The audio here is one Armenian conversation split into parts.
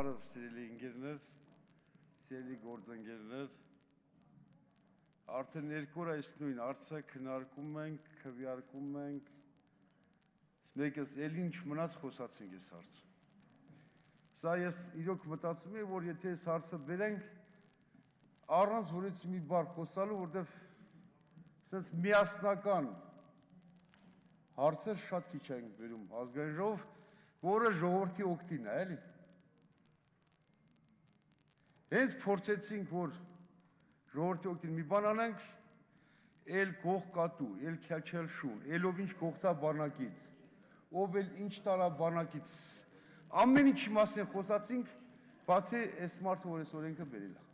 Բարև սիրելի ընկերներ, սիրելի գործընկերներ, արդեն 2 օր այս նույն հարցը քննարկում ենք, քվեարկում ենք, մեկս էլ ինչ մնաց խոսացինք այս հարցը։ Սա ես իրոք մտածում եմ, որ եթե այս հարցը բերենք, առանց որից մի բառ խոսալու, որտեվ սենց միասնական հարցեր շատ քիչ են բերում ազգային ժողով, որը ժողովրդի օգտին է, էլի։ Հենց փորձեցինք, որ ժողովրդի օգտին մի բան անենք, էլ գող կատու, էլ քյաչել շուն, ելով ինչ կողցա բանակից, ով էլ ինչ տարա բանակից, ամեն ինչի մասին խոսացինք, բացի այս մարդը, որ այս օրենքը բերել է։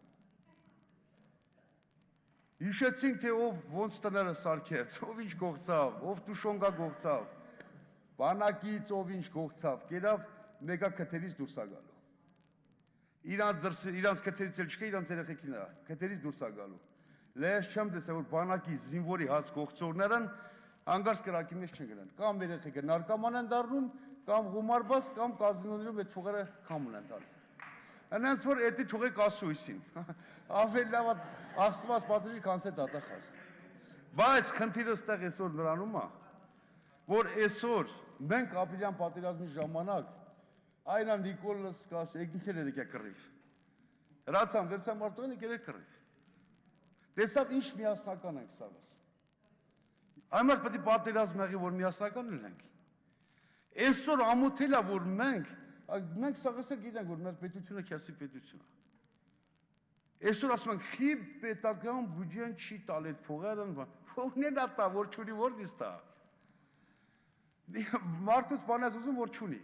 Հիշեցինք, թե ով ոնց տները սարքեց, ով ինչ գողցավ, ով տուշոնգա գողցավ, բանակից ով ինչ գողցավ, կերավ մեկա քթերից դուրս է գալու։ Իրանց քթերից էլ չկա, իրանց երեխեքին է, քթերից դուրս է գալու։ Լեհ չեմ տեսել, որ բանակի զինվորի հաց գողցողներն հանգարց կրակի մեջ չեն գնան։ Կամ երեխեքը նարկոման են դառնում, կամ գումարբազ, կամ կազինոներում այդ փողերը քամուն են տալու։ Այնց որ էդի թողեք ասույսին։ Ավելի լավ Աստված պատժի, քան թե դատախազ։ Բայց խնդիրը ստեղ այսօր նրանում է, որ այսօր մենք ապրիլյան պատերազմի ժամանակ այնա Նիկոլաս կաս եկինչել եկա կռիվ։ Հրացան վերցան մարդոյն եկել կռիվ։ Տեսավ ինչ միասնական ենք սավս։ Այնմար պետք է պատերազմ եղի, որ միասնական լինենք։ Այսօր ամոթել է, որ մենք սաղս էլ գիտենք, որ մեր պետությունը քյասի պետություն է։ Այսօր ասում ենք, խի պետական բյուջեն չի տալ այդ փողերն, փողն է տա, որ չունի, որ դիս տա։ Մարդուց բան ես ուզում, որ չունի։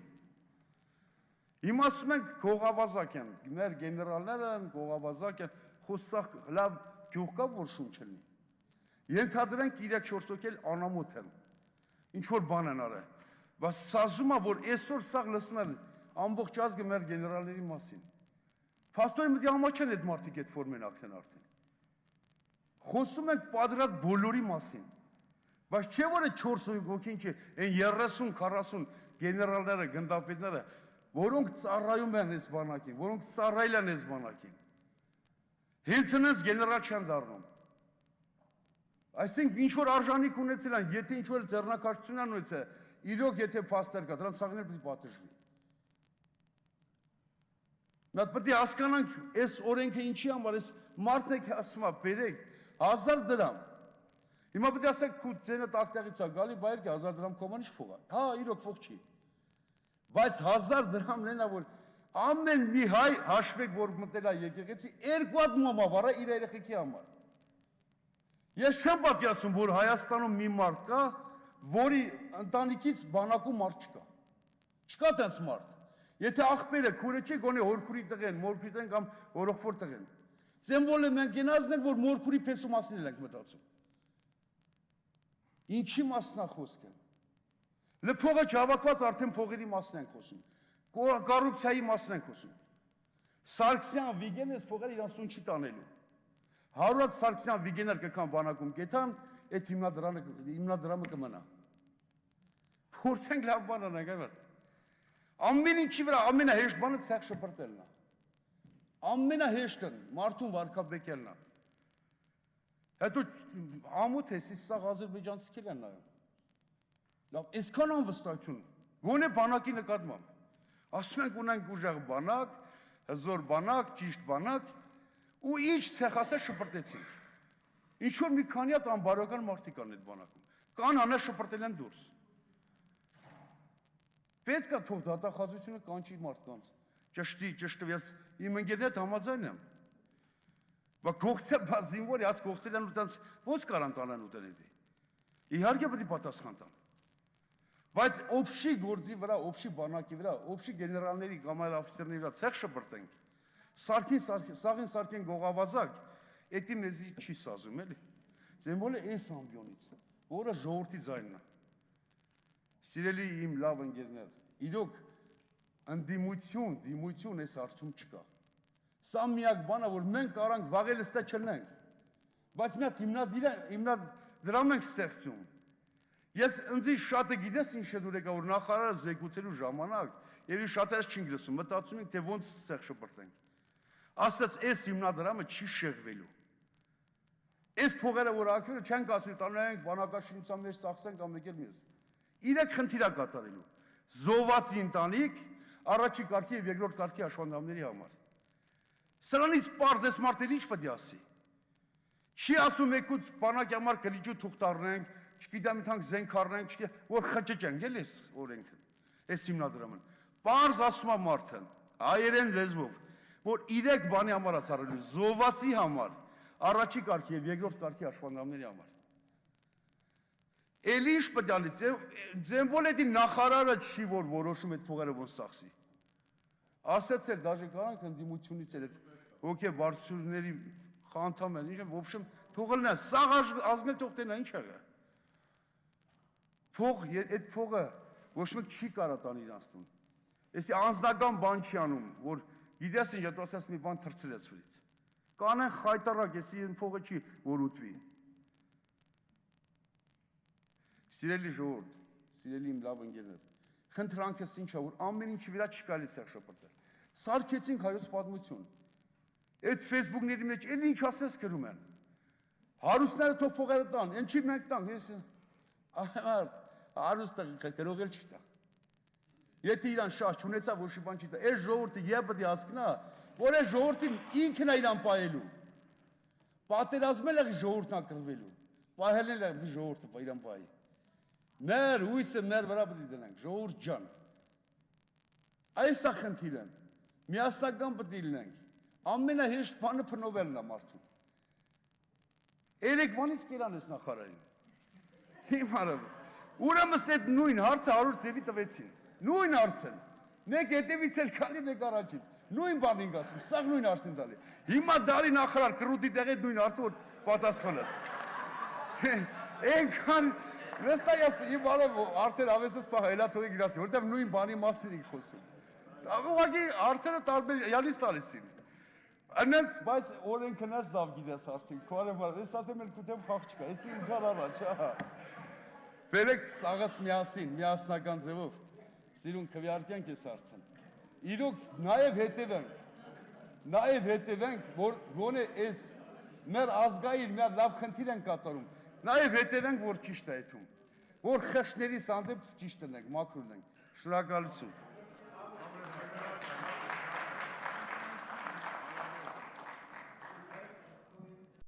Հիմա ասում ենք գողավազակ են, մեր գեներալները են, գողավազակ են, խոսախ լավ գյուղ կա, որ շուն չլինի։ Ենթադրենք 3-4 հոգել անամոթ են, ինչ-որ բան են արել, բայց սազում է, որ այսօր սաղ լսում են ամբողջ ազգը մեր գեներալների մասին։ Փաստորեն մտի համաչեն այդ մարդիկ այդ ֆորմենակն են արդեն։ Խոսում ենք պատրատ բոլորի մասին, բայց չէ որ այդ 4 հոգին չէ, այն 30-40 գեներալները, գնդապետները, որոնք ծառայում են այս բանակին, որոնք ծառայել են այս բանակին։ Հենց նրանց գեներալ չեն դառնում։ Այսինքն ինչ որ արժանիք ունեցել են, եթե ինչ որ ձեռնարկատվություն ունեցել, իրոք եթե փաստեր կա, դրանց սաղներ պետք է պատժվի։ Նա պետք է հասկանանք, այս օրենքը ինչի համար, այս մարդն եք ասում է, բերեք 1000 դրամ։ Հիմա պետք է ասեք, քու ձենը տակտեղից է գալի, բայ երկի 1000 դրամ կոման ինչ փող է։ Հա, իրոք փող չի։ Բայց 1000 դրամն են, որ ամեն մի հայ հաշվեք, որ մտել է եկեղեցի, 2 հատ մամա վառա իր երեխեքի համար։ Ես չեմ պատկերացնում, որ Հայաստանում մի մարդ կա, որի ընտանիքից բանակում մարդ չկա։ Չկա տենց մարդ։ Եթե աղբերը քուրը չի, գոնե հորքուրի տղեն, մորքուրի տղեն կամ հորոխվոր տղեն։ Ձենվոլը մենք ենազն ենք, որ մորքուրի փեսու մասին ենք մտածում։ Ինչի մասնա խոսքը։ Լփողը չհավաքված արդեն փողերի մասն ենք խոսում։ Կոռուպցիայի մասն ենք խոսում։ Սարգսյան Վիգենը այս փողերը իրանց տուն չի տանելու։ 100 Սարգսյան Վիգեներ կգան բանակում կեթան, այդ հիմնադրամը կմնա։ Փորձենք լավ բան անենք, այո։ Ամեն ինչի վրա ամենահեշտ բանը ցեղ շպրտելն է։ Ամենահեշտը մարդուն վարկաբեկելն է։ Հետո ամոթ է, սա ադրբեջանցիքեր են նայում։ Լավ, այսքան անվստահություն, գոնե բանակի նկատմամբ։ Ասում ենք ունենք ուժեղ բանակ, հզոր բանակ, ճիշտ բանակ, ու ինչ ցեխասը շպրտեցինք։ Ինչ որ մի քանի հատ անբարոյական մարդիկ կան այդ բանակում։ Կան անա շպրտել են դուրս։ Պետք է թող դատախազությունը կանչի մարդկանց։ Ճշտի, ես իմ ընկերն հետ համաձայն եմ։ Բա գողցել զինվորի հաց գողցել են ու տենց ոնց կարան տանեն ուտել էդի։ Իհարկե պետք է պատասխան տան։ Բայց օբշի գործի վրա, օբշի բանակի վրա, օբշի գեներալների կամ այլ օֆիցերների վրա ցեղ շպրտենք։ Սաղին սարքեն գողավազակ, էդի մեզի չի սազում, էլի։ Ձենվոլը այս ամբյոնից, որը ժողովրդի ձայնն է։ Սիրելի իմ լավ ընկերներ, իրոք դիմություն այս հարցում չկա։ Սա միակ բանը, որ մենք կարանք վաղել ստա չլնենք, բայց մի հատ հիմնադրամ ենք ստեղծում, Ես ինձի շատը գիտես ինչ է դուր եկա, որ նախարարը զեկուցելու ժամանակ, երևի շատերս չենք լսում, մտածում ենք, թե ոնց սեղ շպրտենք։ Ասաց, այս հիմնադրամը չի շեղվելու։ Այս փողերը, որ ակվերը չենք ասում, տանենք, բանակաշինության մեջ ծախսենք կամ մեկ էլ մյուս։ Իրեք խնդիր է կատարելու։ Զոհվածի ընտանիք, առաջի կարգի եւ երկրորդ կարգի աշխատողների համար։ Սրանից պարզ էս մարդը ինչ պետք է ասի։ Չի ասում եկուց բանակի համար կլիջու թուղթ առնենք, չգիտեմ իրանք զենք առնենք, որ խճճենք, էլի էս օրենքը, էս հիմնադրամը։ Պարզ ասում է մարդը, հայերեն լեզվով, որ իրեք բանի համար է ծառայելու, զոհվածի համար, առաջի կարգի եւ երկրորդ կարգի աշխատողների համար։ Էլի ինչ պետք է անի, ձեմբոլետի նախարարը չի որ որոշում այդ փողերը ոնց ծախսի։ Ասաց էր դաժե կարանք ընդդիմությունից էր հոգեբարձությունների խանդամ են, ինչ в общем թողելն է, սաղ ազգնել թողտենա ինչ եղա։ Փող, այդ փողը ոչ մեկ չի կարա տան իրանց տուն։ Էսի անձնական բան չի անում, որ գիտես ինչ, հետո ասես մի բան թրցրեց վրից։ Կանեն խայտարակ, էսի այն փողը չի, որ ուտվի։ Սիրելի ժողովուրդ, սիրելի իմ լավ ընկերներ, խնդրանքս ինչ է, որ ամեն ինչի վրա չի կարելի սեղ շպրտել։ Սարքեցինք հայոց պատմություն։ Այդ Facebook-ների մեջ էլ ինչ ասես գրում են։ Հարուստները թող փողերը տան, այն չի մենք տանք, ես հարուստը գրողել չի տա։ Եթե իրան շահ չունեցա, ոչ մի բան չի տա։ Այս ժողովուրդը եւ պետք է հասկանա, որ այս ժողովրդին ինքն է իրան պահելու։ Պատերազմել է ժողովուրդն ակրվելու։ Պահելն է ժողովուրդը իրան պահի։ Մեր հույսը մեր վրա պետք է դնենք, ժողովուրդ ջան։ Այս է խնդիրը։ Միասնական պետք է լինենք։ Ամենահեշտ բանը փնովելն է մարդու։ Երեկվանից կերան ես նախարարին։ Հիմա ուրեմն այդ նույն հարցը 100 ձևի տվեցին։ Նույն հարցն։ Մեկ հետևից էլ քանի մեկ առաջից։ Նույն բանին ասում, սա նույն հարցին տալի։ Հիմա դարի նախարար կրուտի տեղի նույն հարցը որ պատասխանես։ Այնքան Վստահ իմ բարև արդեն ավեսս պահ էլա թողի գրասի, որտեղ նույն բանի մասին ենք խոսում։ Ուղղակի հարցերը տարբեր յալիս տալիսին։ Անենց բայց օրենքը նես լավ գիտես արդեն, քորը բար, ես ասեմ էլ կուտեմ խաղ չկա, ես ինքան առաջ, հա։ Բերեք սաղս միասին, միասնական ձևով, սիրուն քվեարկենք ես հարցն։ Իրոք նաև հետևենք, որ գոնե այս մեր ազգային մեր լավ խնդիր են կատարում։ Նաև հետևենք, որ ճիշտ է այդում, որ խեղճների սանդեպ ճիշտ ենք, մաքուր ենք, շնորհակալություն։